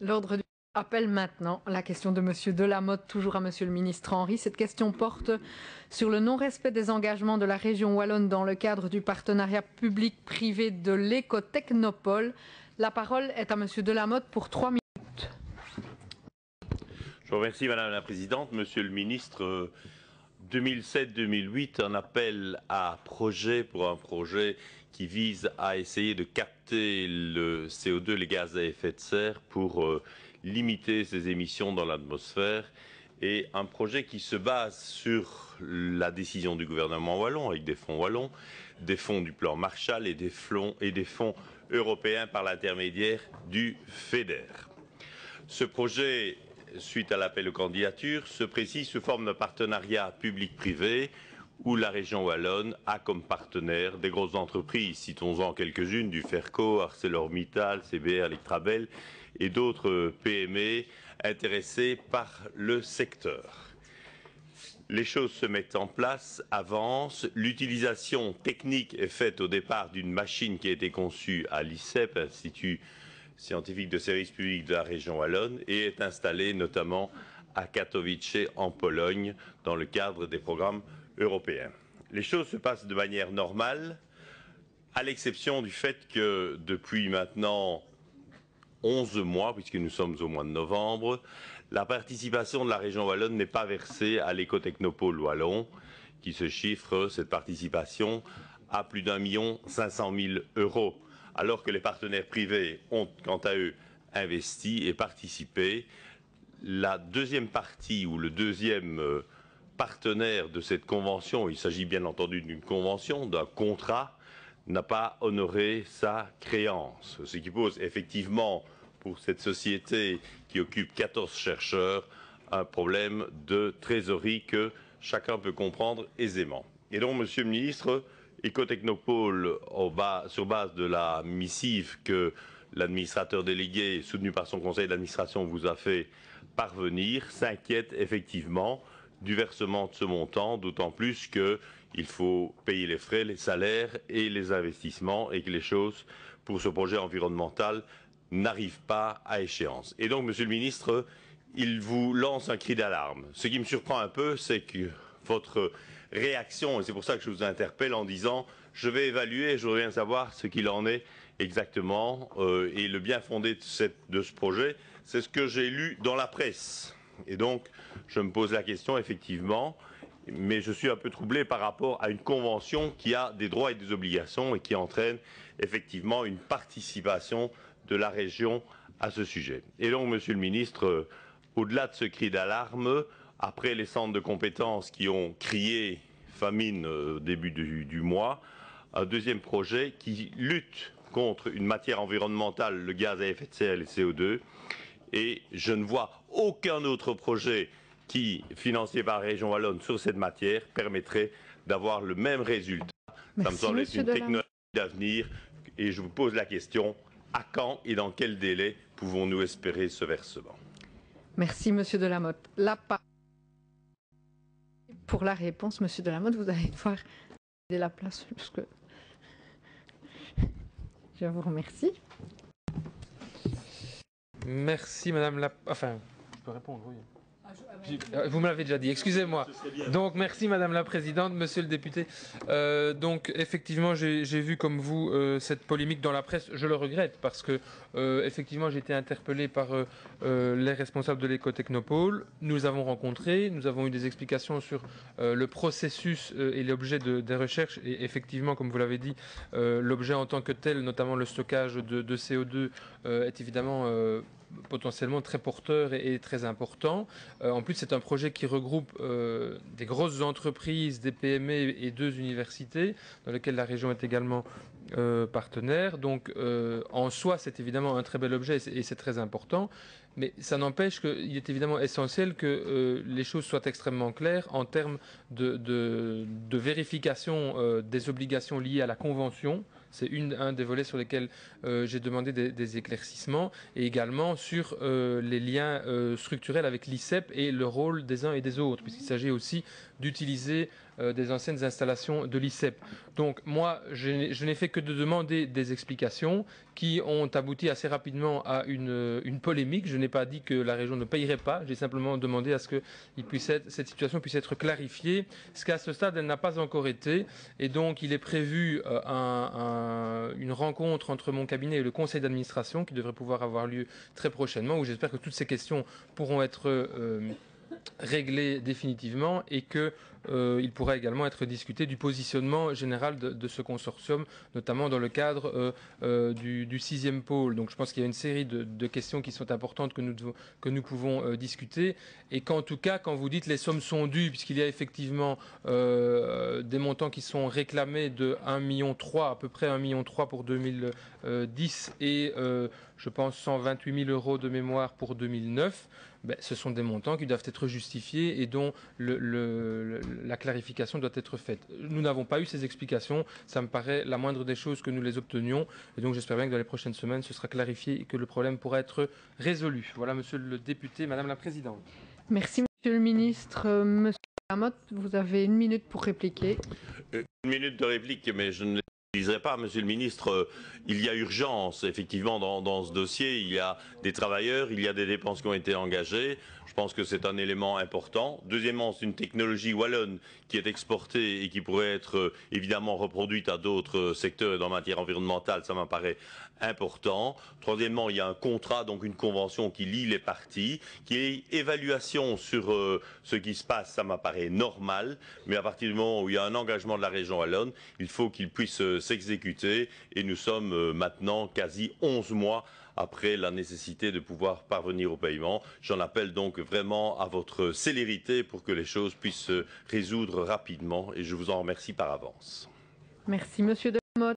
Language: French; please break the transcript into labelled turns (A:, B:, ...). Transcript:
A: L'ordre du appelle maintenant la question de Monsieur Delamotte, toujours à Monsieur le ministre Henry. Cette question porte sur le non-respect des engagements de la région wallonne dans le cadre du partenariat public-privé de l'écotechnopole. La parole est à Monsieur Delamotte pour 3 minutes.
B: Je vous remercie Madame la Présidente. Monsieur le ministre, 2007-2008, un appel à projet pour un projet qui vise à essayer de capter le CO2, les gaz à effet de serre, pour limiter ces émissions dans l'atmosphère. Et un projet qui se base sur la décision du gouvernement wallon, avec des fonds wallons, des fonds du plan Marshall et des fonds européens par l'intermédiaire du FEDER. Ce projet, suite à l'appel aux candidatures, se précise sous forme d'un partenariat public-privé où la région wallonne a comme partenaires des grosses entreprises, citons-en quelques-unes, du Ferco, ArcelorMittal, CBR, Electrabel et d'autres PME intéressées par le secteur. Les choses se mettent en place, avancent. L'utilisation technique est faite au départ d'une machine qui a été conçue à l'ICEP, Institut scientifique de service public de la région wallonne, et est installée notamment à Katowice en Pologne dans le cadre des programmes européens. Les choses se passent de manière normale, à l'exception du fait que depuis maintenant 11 mois, puisque nous sommes au mois de novembre, la participation de la région wallonne n'est pas versée à l'écotechnopole wallon, qui se chiffre, cette participation, à plus d'1,5 million €, alors que les partenaires privés ont, quant à eux, investi et participé. La deuxième partie, ou le deuxième partenaire de cette convention, il s'agit bien entendu d'une convention, d'un contrat, n'a pas honoré sa créance, ce qui pose effectivement pour cette société qui occupe 14 chercheurs un problème de trésorerie que chacun peut comprendre aisément. Et donc, Monsieur le ministre, Ecotechnopole, sur base de la missive que l'administrateur délégué, soutenu par son conseil d'administration, vous a fait parvenir, s'inquiète effectivement du versement de ce montant, d'autant plus qu'il faut payer les frais, les salaires et les investissements, et que les choses pour ce projet environnemental n'arrivent pas à échéance. Et donc, Monsieur le ministre, il vous lance un cri d'alarme. Ce qui me surprend un peu, c'est que votre réaction, et c'est pour ça que je vous interpelle en disant « je vais évaluer et je voudrais bien savoir ce qu'il en est exactement et le bien fondé de ce projet », c'est ce que j'ai lu dans la presse. Et donc, je me pose la question, effectivement, mais je suis un peu troublé par rapport à une convention qui a des droits et des obligations et qui entraîne effectivement une participation de la région à ce sujet. Et donc, Monsieur le ministre, au-delà de ce cri d'alarme, après les centres de compétences qui ont crié famine au début du mois, un deuxième projet qui lutte contre une matière environnementale, le gaz à effet de serre et le CO2, et je ne vois aucun autre projet qui, financé par la région wallonne sur cette matière, permettrait d'avoir le même résultat. Ça me semble être une technologie d'avenir et je vous pose la question, à quand et dans quel délai pouvons-nous espérer ce versement?
A: Merci Monsieur Delamotte. La parole pour la réponse, Monsieur Delamotte, vous allez devoir céder la place parce que je vous remercie.
C: Merci Madame la... Enfin, je peux répondre, oui. Vous me l'avez déjà dit, excusez-moi. Donc merci Madame la Présidente, Monsieur le député. Donc effectivement, j'ai vu comme vous cette polémique dans la presse. Je le regrette parce que effectivement j'ai été interpellé par les responsables de l'écotechnopole. Nous avons rencontré, nous avons eu des explications sur le processus et l'objet des recherches. Et effectivement, comme vous l'avez dit, l'objet en tant que tel, notamment le stockage de CO2, est évidemment potentiellement très porteur et très important. En plus, c'est un projet qui regroupe des grosses entreprises, des PME et 2 universités, dans lesquelles la région est également partenaire. Donc, en soi, c'est évidemment un très bel objet et c'est très important. Mais ça n'empêche qu'il est évidemment essentiel que les choses soient extrêmement claires en termes de vérification des obligations liées à la Convention. C'est un des volets sur lesquels j'ai demandé des éclaircissements, et également sur les liens structurels avec l'ICEP et le rôle des uns et des autres, puisqu'il s'agit aussi d'utiliser des anciennes installations de l'ICEP. Donc moi, je n'ai fait que de demander des explications qui ont abouti assez rapidement à une polémique. Je n'ai pas dit que la région ne payerait pas, j'ai simplement demandé à ce que cette situation puisse être clarifiée, ce qu'à ce stade elle n'a pas encore été, et donc il est prévu une rencontre entre mon cabinet et le conseil d'administration qui devrait pouvoir avoir lieu très prochainement, où j'espère que toutes ces questions pourront être réglées définitivement et qu'il pourra également être discuté du positionnement général de ce consortium, notamment dans le cadre du 6e pôle. Donc je pense qu'il y a une série de questions qui sont importantes que nous pouvons discuter, et qu'en tout cas, quand vous dites les sommes sont dues, puisqu'il y a effectivement des montants qui sont réclamés de 1,3 million, à peu près 1,3 million pour 2010 et je pense 128 000 euros de mémoire pour 2009, ce sont des montants qui doivent être justifiés et dont la clarification doit être faite. Nous n'avons pas eu ces explications, ça me paraît la moindre des choses que nous les obtenions, et donc j'espère bien que dans les prochaines semaines ce sera clarifié et que le problème pourra être résolu. Voilà, monsieur le député, madame la présidente.
A: Merci, monsieur le ministre. Monsieur Lamotte, vous avez 1 minute pour répliquer.
B: 1 minute de réplique, mais je ne l'utiliserai pas, monsieur le ministre. Il y a urgence, effectivement, dans ce dossier. Il y a des travailleurs, il y a des dépenses qui ont été engagées. Je pense que c'est un élément important. Deuxièmement, c'est une technologie wallonne qui est exportée et qui pourrait être évidemment reproduite à d'autres secteurs dans la matière environnementale. Ça m'apparaît important. Troisièmement, il y a un contrat, donc une convention qui lie les parties, qui est évaluation sur ce qui se passe. Ça m'apparaît normal, mais à partir du moment où il y a un engagement de la région wallonne, il faut qu'il puisse s'exécuter, et nous sommes maintenant quasi 11 mois après la nécessité de pouvoir parvenir au paiement. J'en appelle donc vraiment à votre célérité pour que les choses puissent se résoudre rapidement, et je vous en remercie par avance.
A: Merci, monsieur.